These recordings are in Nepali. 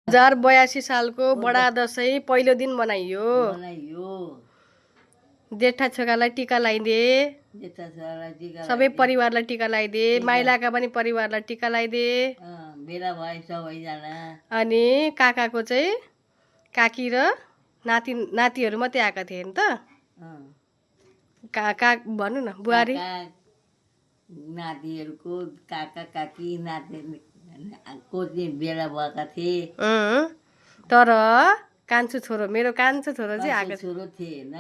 2082 सालको बडा दशैं पहिलो दिन मनाइयो। जेठा छोरालाई टीका लगाइदे, सबै परिवारलाई टीका लगाइदे, माइलाका पनि परिवारलाई टीका लगाइदे। भेला भए सबैजना। अनि काकाको चाहिँ काकी र नातिहरू मात्रै आएका थिए नि त। काका भन्नु न, बुहारी नातिहरूको काका काकी नातिको चाहिँ भेला भएका थिए। तर कान्छो छोरो, मेरो कान्छो छोरो चाहिँ आएको छोरो थिएन।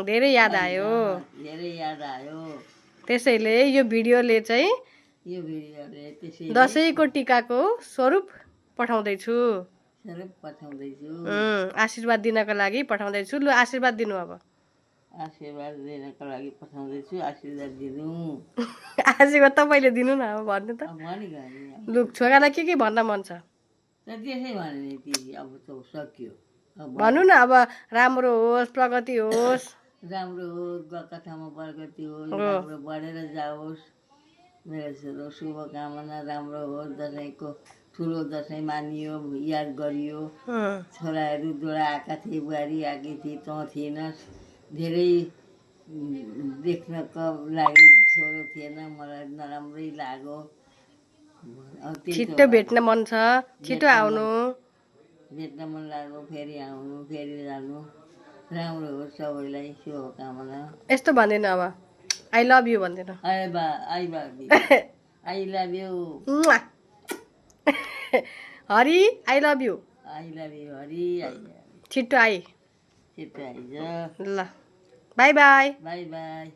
धेरै याद आयो। त्यसैले यो भिडियोले चाहिँ दशैंको टीकाको स्वरूप पठाउँदैछु। आशीर्वाद दिनको लागि पठाउँदैछु। लु आशीर्वाद दिनु अब। आशीर्वाद दिनको लागि पठाउँदैछु। आशीर्वाद दिनु। आशीर्वाद तपाईँले दिनु न अब भन्नु त। लु छोरालाई के भन्न मन छ? त्यसै भने अब त सक्यो। भन्नु न अब। राम्रो होस्, प्रगति होस्। राम्रो होस्, गएका ठाउँमा प्रगति होस्, राम्रो बढेर जाओस्। मेरो छोरो शुभकामना। राम्रो होस्, दसैँको ठुलो दसैँ मानियो, याद गरियो। छोराहरू दुवै आएका थिए, बुहारी आएकी थिए, तँ थिएनस्। धेरै देख्नको लागि छोरो थिएन, मलाई नराम्रै लाग्यो। छिट्टो भेट्न मन छ, छिटो आउनु। भेट्न मन लाग्यो, फेरि आउनु, फेरि जानु। राम्रो होस्, सबैलाई शुभकामना। यस्तो भन्दिनँ अब, आई लभ यु भन्दिनँ। I love you Hari, I love you. Hari. छिट्टो आइ। छिट्टो आइज। ल बाई बाई। By by.